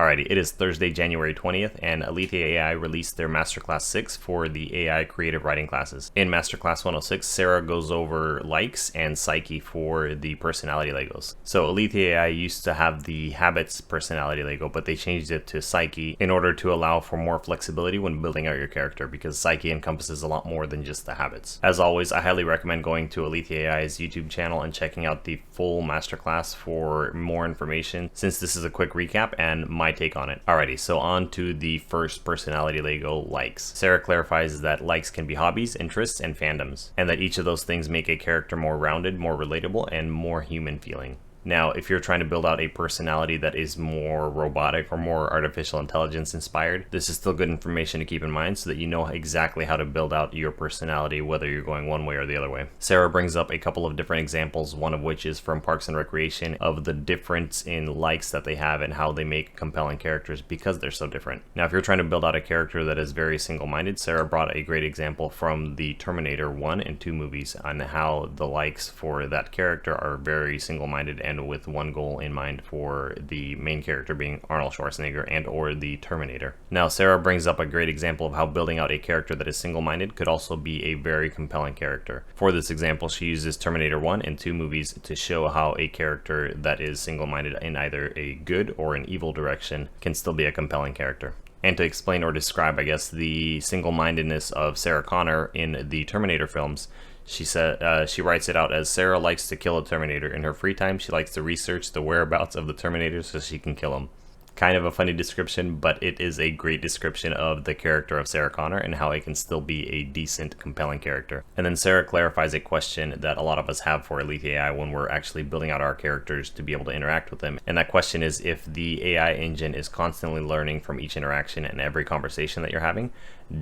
Alrighty, it is Thursday, January 20th, and Alethea AI released their Masterclass 6 for the AI creative writing classes. In Masterclass 106, Sarah goes over likes and psyche for the personality Legos. So Alethea AI used to have the habits personality Lego, but they changed it to psyche in order to allow for more flexibility when building out your character, because psyche encompasses a lot more than just the habits. As always, I highly recommend going to Alethea AI's YouTube channel and checking out the full Masterclass for more information, since this is a quick recap and my take on it. Alrighty, so on to the first personality Lego, likes. Sarah clarifies that likes can be hobbies, interests, and fandoms, and that each of those things make a character more rounded, more relatable, and more human feeling. Now, if you're trying to build out a personality that is more robotic or more artificial intelligence inspired, this is still good information to keep in mind so that you know exactly how to build out your personality, whether you're going one way or the other way. Sarah brings up a couple of different examples, one of which is from Parks and Recreation, of the difference in likes that they have and how they make compelling characters because they're so different. Now, if you're trying to build out a character that is very single-minded, Sarah brought a great example from the Terminator 1 and 2 movies on how the likes for that character are very single-minded and with one goal in mind, for the main character being Arnold Schwarzenegger and or the Terminator. Now, Sarah brings up a great example of how building out a character that is single-minded could also be a very compelling character. For this example, she uses Terminator 1 and 2 movies to show how a character that is single-minded in either a good or an evil direction can still be a compelling character. And to explain or describe, I guess, the single-mindedness of Sarah Connor in the Terminator films, she said she writes it out as: Sarah likes to kill a Terminator. In her free time, she likes to research the whereabouts of the Terminator so she can kill them. Kind of a funny description, but it is a great description of the character of Sarah Connor and how it can still be a decent, compelling character. And then Sarah clarifies a question that a lot of us have for Alethea AI when we're actually building out our characters to be able to interact with them. And that question is, if the AI engine is constantly learning from each interaction and every conversation that you're having,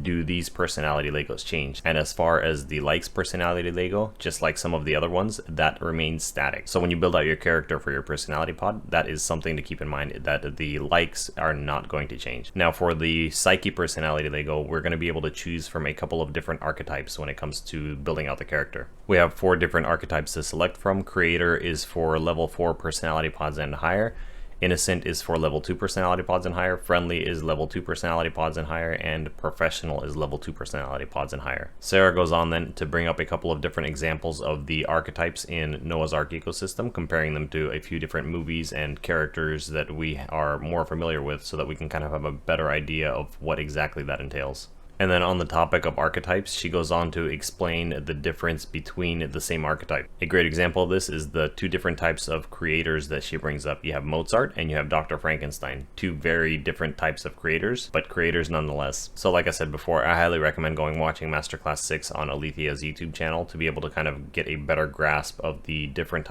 do these personality Legos change? And as far as the likes personality Lego, just like some of the other ones, that remains static. So when you build out your character for your personality pod, that is something to keep in mind, that the likes are not going to change. Now, for the psyche personality Lego, we're going to be able to choose from a couple of different archetypes when it comes to building out the character. We have 4 different archetypes to select from. Creator is for level 4 personality pods and higher. Innocent is for level 2 personality pods and higher, Friendly is level 2 personality pods and higher, and Professional is level 2 personality pods and higher. Sarah goes on then to bring up a couple of different examples of the archetypes in Noah's Ark ecosystem, comparing them to a few different movies and characters that we are more familiar with, so that we can kind of have a better idea of what exactly that entails. And then on the topic of archetypes, she goes on to explain the difference between the same archetype. A great example of this is the 2 different types of creators that she brings up. You have Mozart and you have Dr. Frankenstein. 2 very different types of creators, but creators nonetheless. So like I said before, I highly recommend watching Masterclass 6 on Alethea's YouTube channel to be able to kind of get a better grasp of the different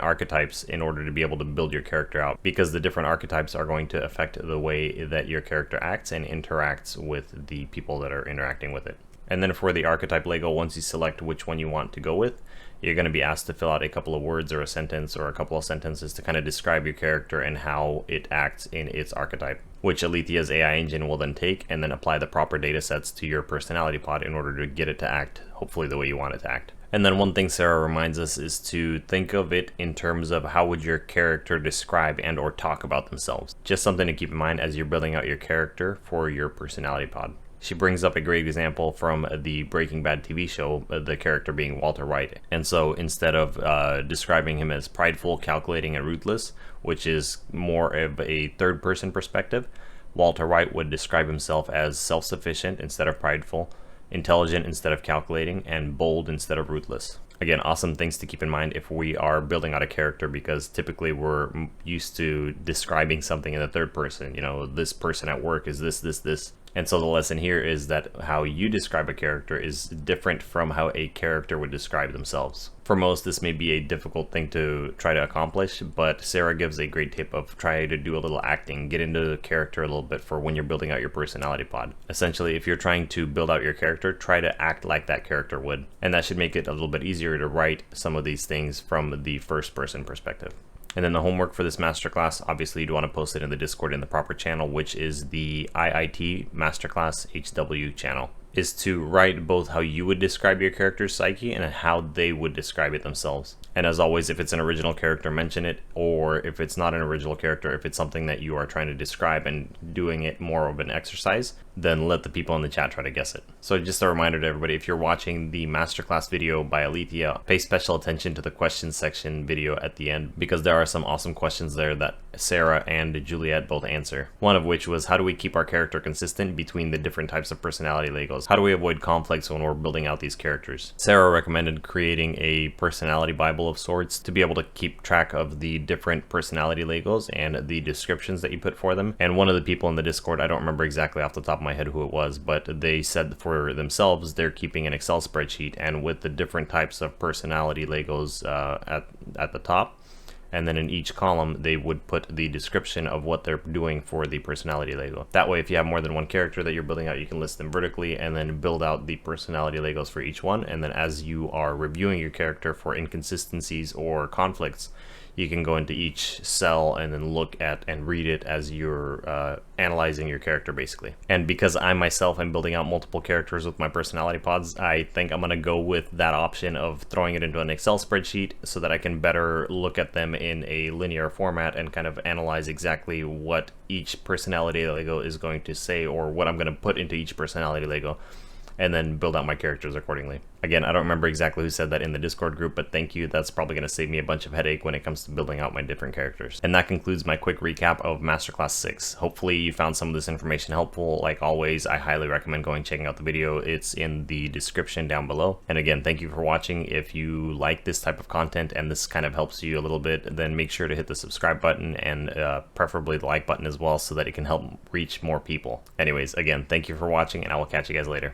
archetypes in order to be able to build your character out, because the different archetypes are going to affect the way that your character acts and interacts with the people that are interacting with it. And then for the archetype Lego, once you select which one you want to go with, you're going to be asked to fill out a couple of words or a sentence or a couple of sentences to kind of describe your character and how it acts in its archetype, which Alethea's AI engine will then take and then apply the proper data sets to your personality pod in order to get it to act hopefully the way you want it to act. And then one thing Sarah reminds us is to think of it in terms of how would your character describe and or talk about themselves. Just something to keep in mind as you're building out your character for your personality pod. She brings up a great example from the Breaking Bad TV show, the character being Walter White. And so instead of describing him as prideful, calculating, and ruthless, which is more of a third-person perspective, Walter White would describe himself as self-sufficient instead of prideful, intelligent instead of calculating, and bold instead of ruthless. Again, awesome things to keep in mind if we are building out a character, because typically we're used to describing something in the third person. You know, this person at work is this. And so the lesson here is that how you describe a character is different from how a character would describe themselves. For most, this may be a difficult thing to try to accomplish, but Sarah gives a great tip of try to do a little acting, get into the character a little bit for when you're building out your personality pod. Essentially, if you're trying to build out your character, try to act like that character would. And that should make it a little bit easier to write some of these things from the first person perspective. And then the homework for this masterclass, obviously you'd want to post it in the Discord in the proper channel, which is the IIT Masterclass HW channel. is to write both how you would describe your character's psyche and how they would describe it themselves. And as always, if it's an original character, mention it, or if it's not an original character, if it's something that you are trying to describe and doing it more of an exercise, then let the people in the chat try to guess it. So just a reminder to everybody, if you're watching the masterclass video by Alethea, pay special attention to the questions section video at the end, because there are some awesome questions there that Sarah and Juliet both answer. One of which was, how do we keep our character consistent between the different types of personality Legos? How do we avoid conflicts when we're building out these characters? Sarah recommended creating a personality Bible of sorts to be able to keep track of the different personality Legos and the descriptions that you put for them. And one of the people in the Discord, I don't remember exactly off the top of my head who it was, but they said for themselves they're keeping an Excel spreadsheet, and with the different types of personality Legos at the top, and then in each column they would put the description of what they're doing for the personality Lego. That way, if you have more than one character that you're building out, you can list them vertically and then build out the personality Legos for each one. And then as you are reviewing your character for inconsistencies or conflicts, you can go into each cell and then look at and read it as you're analyzing your character, basically. And because I myself am building out multiple characters with my personality pods, I think I'm going to go with that option of throwing it into an Excel spreadsheet so that I can better look at them in a linear format and kind of analyze exactly what each personality Lego is going to say, or what I'm going to put into each personality Lego, and then build out my characters accordingly. Again, I don't remember exactly who said that in the Discord group, but thank you. That's probably going to save me a bunch of headache when it comes to building out my different characters. And that concludes my quick recap of Masterclass 6. Hopefully you found some of this information helpful. Like always, I highly recommend going checking out the video. It's in the description down below. And again, thank you for watching. If you like this type of content and this kind of helps you a little bit, then make sure to hit the subscribe button and preferably the like button as well, so that it can help reach more people. Anyways, again, thank you for watching, and I will catch you guys later.